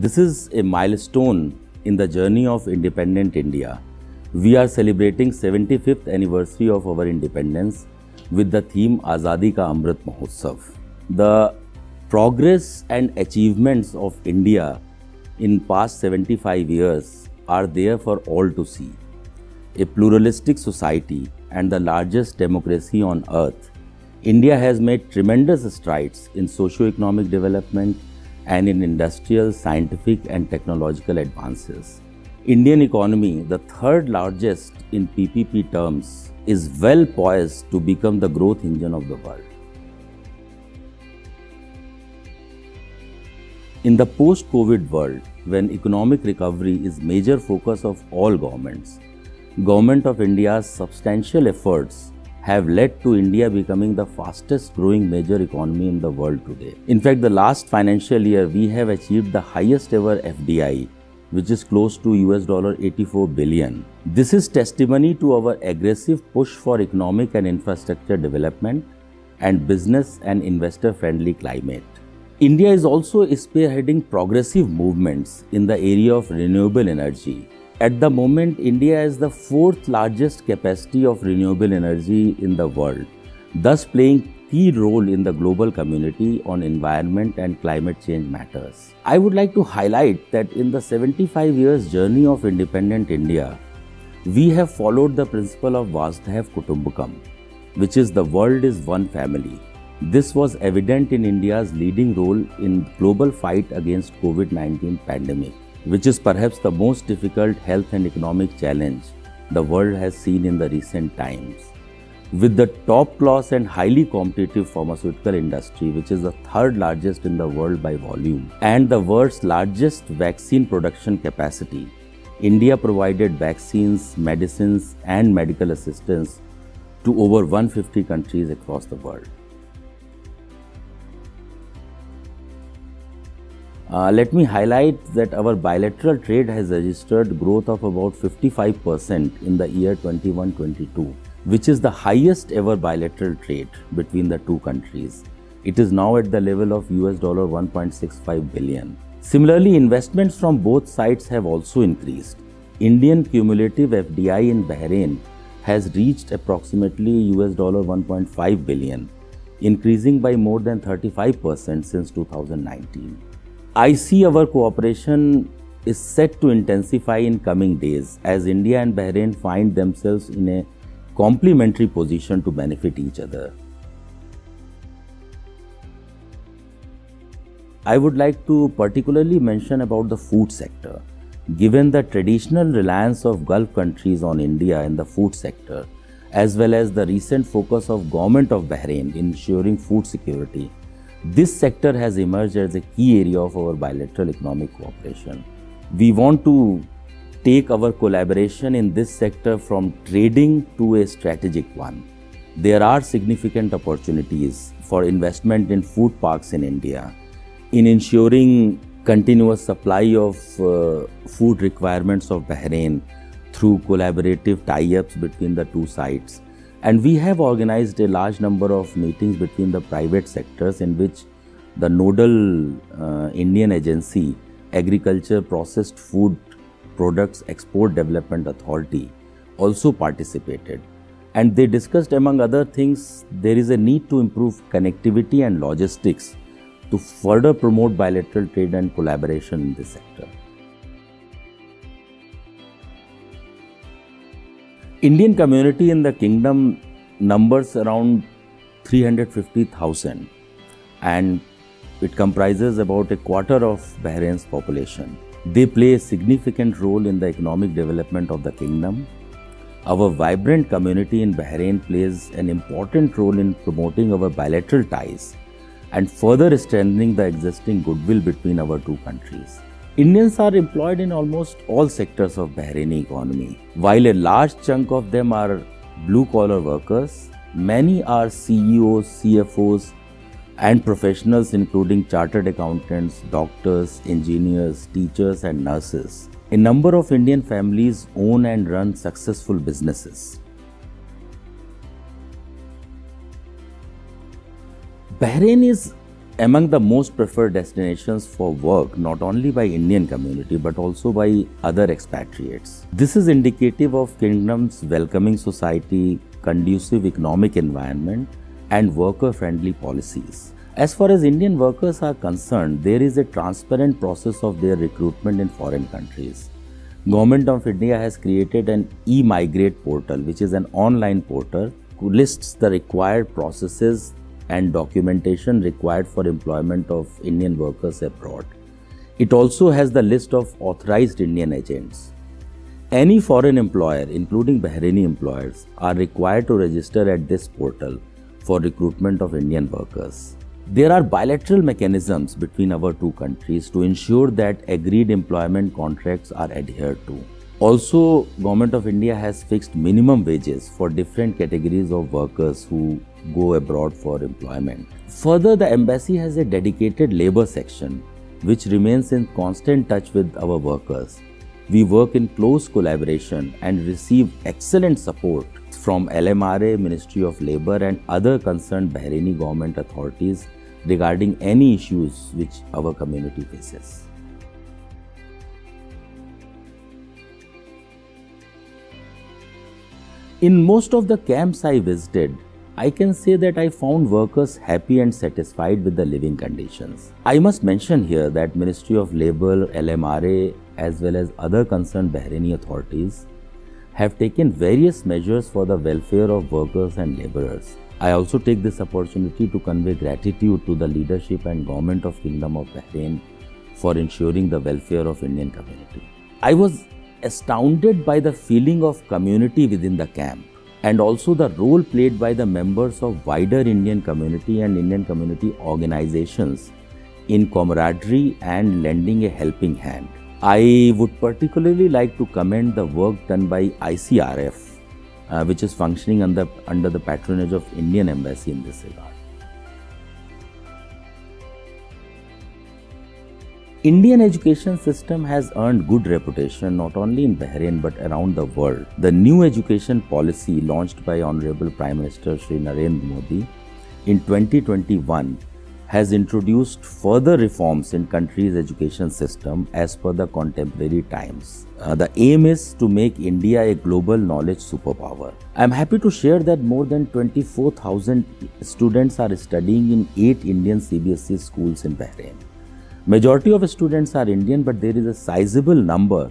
This is a milestone in the journey of independent India. We are celebrating 75th anniversary of our independence with the theme Azadi Ka Amrit Mahotsav. The progress and achievements of India in past 75 years are there for all to see. A pluralistic society and the largest democracy on earth, India has made tremendous strides in socio-economic development and in industrial, scientific and technological advances. Indian economy, the third largest in PPP terms, is well poised to become the growth engine of the world. In the post-COVID world, when economic recovery is major focus of all governments, Government of India's substantial efforts have led to India becoming the fastest growing major economy in the world today. In fact, the last financial year we have achieved the highest ever FDI, which is close to $84 billion. This is testimony to our aggressive push for economic and infrastructure development and business and investor friendly climate. India is also spearheading progressive movements in the area of renewable energy. At the moment, India is the fourth largest capacity of renewable energy in the world, thus playing key role in the global community on environment and climate change matters. I would like to highlight that in the 75 years journey of independent India, we have followed the principle of Vasudhaiva Kutumbakam, which is the world is one family. This was evident in India's leading role in global fight against COVID-19 pandemic, which is perhaps the most difficult health and economic challenge the world has seen in the recent times. With the top class and highly competitive pharmaceutical industry, which is the third largest in the world by volume, and the world's largest vaccine production capacity, India provided vaccines, medicines and medical assistance to over 150 countries across the world. Let me highlight that our bilateral trade has registered growth of about 55% in the year 21-22, which is the highest ever bilateral trade between the two countries. It is now at the level of $1.65 billion. Similarly, investments from both sides have also increased. Indian cumulative FDI in Bahrain has reached approximately $1.5 billion, increasing by more than 35% since 2019. I see our cooperation is set to intensify in coming days as India and Bahrain find themselves in a complementary position to benefit each other. I would like to particularly mention about the food sector. Given the traditional reliance of Gulf countries on India in the food sector, as well as the recent focus of Government of Bahrain in ensuring food security, this sector has emerged as a key area of our bilateral economic cooperation. We want to take our collaboration in this sector from trading to a strategic one. There are significant opportunities for investment in food parks in India, in ensuring continuous supply of food requirements of Bahrain through collaborative tie-ups between the two sides. And we have organized a large number of meetings between the private sectors in which the nodal Indian agency, Agriculture Processed Food Products Export Development Authority, also participated. And they discussed, among other things, there is a need to improve connectivity and logistics to further promote bilateral trade and collaboration in this sector. Indian community in the kingdom numbers around 350,000 and it comprises about a quarter of Bahrain's population. They play a significant role in the economic development of the kingdom. Our vibrant community in Bahrain plays an important role in promoting our bilateral ties and further strengthening the existing goodwill between our two countries. Indians are employed in almost all sectors of Bahraini economy. While a large chunk of them are blue-collar workers, many are CEOs, CFOs and professionals including chartered accountants, doctors, engineers, teachers and nurses. A number of Indian families own and run successful businesses. Bahrain is among the most preferred destinations for work, not only by Indian community but also by other expatriates. This is indicative of Kingdom's welcoming society, conducive economic environment and worker-friendly policies. As far as Indian workers are concerned, there is a transparent process of their recruitment in foreign countries. Government of India has created an e-migrate portal, which is an online portal who lists the required processes and documentation required for employment of Indian workers abroad. It also has the list of authorized Indian agents. Any foreign employer, including Bahraini employers, are required to register at this portal for recruitment of Indian workers. There are bilateral mechanisms between our two countries to ensure that agreed employment contracts are adhered to. Also, Government of India has fixed minimum wages for different categories of workers who go abroad for employment. Further, the embassy has a dedicated labor section which remains in constant touch with our workers. We work in close collaboration and receive excellent support from LMRA, Ministry of Labour and other concerned Bahraini government authorities regarding any issues which our community faces. In most of the camps I visited, I can say that I found workers happy and satisfied with the living conditions. I must mention here that Ministry of Labour, LMRA as well as other concerned Bahraini authorities have taken various measures for the welfare of workers and labourers. I also take this opportunity to convey gratitude to the leadership and government of Kingdom of Bahrain for ensuring the welfare of Indian community. I was astounded by the feeling of community within the camp and also the role played by the members of wider Indian community and Indian community organizations in camaraderie and lending a helping hand. I would particularly like to commend the work done by ICRF, which is functioning under the patronage of Indian Embassy in this regard. Indian education system has earned good reputation not only in Bahrain but around the world. The new education policy launched by Honorable Prime Minister Shri Narendra Modi in 2021 has introduced further reforms in country's education system as per the contemporary times. The aim is to make India a global knowledge superpower. I am happy to share that more than 24,000 students are studying in 8 Indian CBSE schools in Bahrain. Majority of students are Indian, but there is a sizable number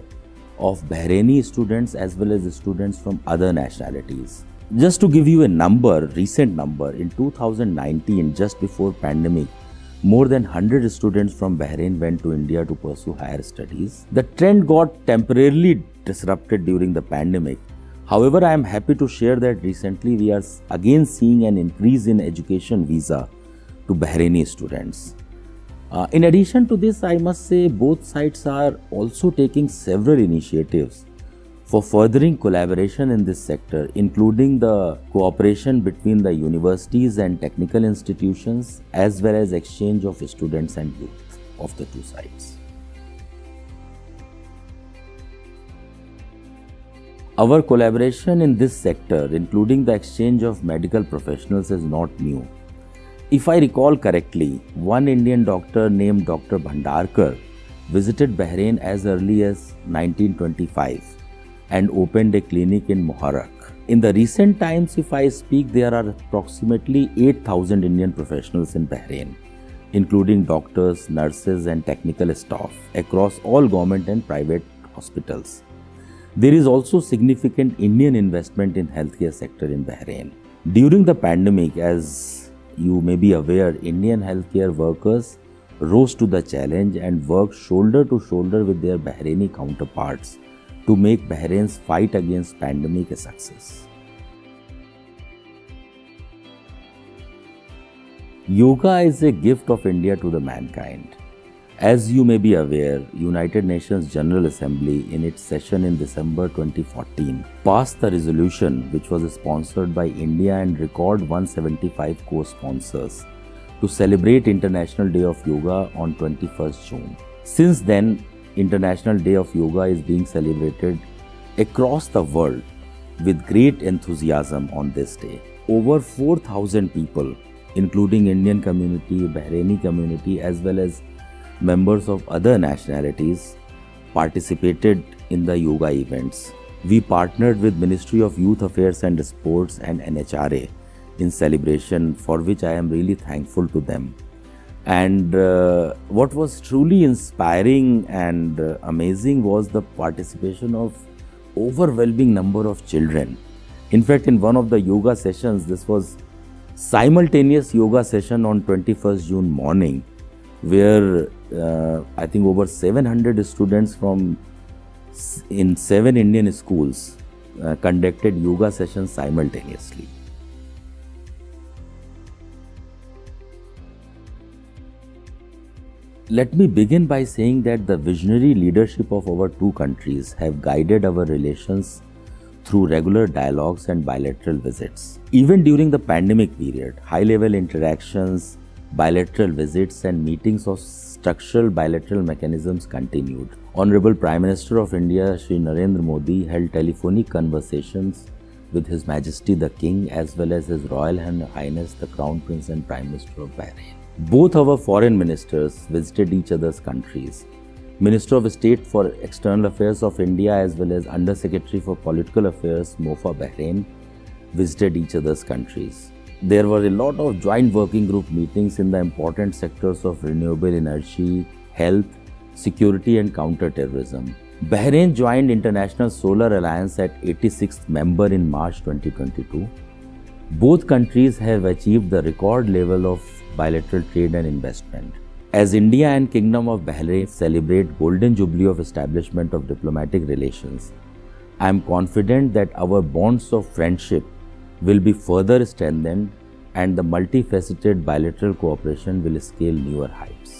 of Bahraini students as well as students from other nationalities. Just to give you a number, recent number, in 2019, just before pandemic, more than 100 students from Bahrain went to India to pursue higher studies. The trend got temporarily disrupted during the pandemic. However, I am happy to share that recently we are again seeing an increase in education visa to Bahraini students. In addition to this, I must say both sides are also taking several initiatives for furthering collaboration in this sector, including the cooperation between the universities and technical institutions as well as exchange of students and youth of the two sides. Our collaboration in this sector, including the exchange of medical professionals, is not new. If I recall correctly, one Indian doctor named Dr. Bhandarkar visited Bahrain as early as 1925 and opened a clinic in Muharrak. In the recent times, if I speak, there are approximately 8,000 Indian professionals in Bahrain, including doctors, nurses and technical staff across all government and private hospitals. There is also significant Indian investment in healthcare sector in Bahrain. During the pandemic, as you may be aware, Indian healthcare workers rose to the challenge and worked shoulder to shoulder with their Bahraini counterparts to make Bahrain's fight against pandemic a success. Yoga is a gift of India to the mankind. As you may be aware, United Nations General Assembly in its session in December 2014 passed the resolution which was sponsored by India and record 175 co-sponsors to celebrate International Day of Yoga on 21st June. Since then, International Day of Yoga is being celebrated across the world with great enthusiasm on this day. Over 4,000 people including Indian community, Bahraini community, as well as members of other nationalities, participated in the yoga events. We partnered with Ministry of Youth Affairs and Sports and NHRA in celebration, for which I am really thankful to them. And what was truly inspiring and amazing was the participation of overwhelming number of children. In fact, in one of the yoga sessions, this was simultaneous yoga session on 21st June morning, where I think over 700 students from in 7 Indian schools conducted yoga sessions simultaneously. Let me begin by saying that the visionary leadership of our two countries have guided our relations through regular dialogues and bilateral visits. Even during the pandemic period, high-level interactions, bilateral visits and meetings of structural bilateral mechanisms continued. Honorable Prime Minister of India, Shri Narendra Modi, held telephonic conversations with His Majesty the King as well as His Royal Highness the Crown Prince and Prime Minister of Bahrain. Both our foreign ministers visited each other's countries. Minister of State for External Affairs of India as well as Under Secretary for Political Affairs, MOFA Bahrain, visited each other's countries. There were a lot of joint working group meetings in the important sectors of renewable energy, health, security and counter-terrorism. Bahrain joined International Solar Alliance at 86th member in March 2022. Both countries have achieved the record level of bilateral trade and investment. As India and Kingdom of Bahrain celebrate Golden Jubilee of establishment of diplomatic relations, I am confident that our bonds of friendship will be further strengthened and the multifaceted bilateral cooperation will scale newer heights.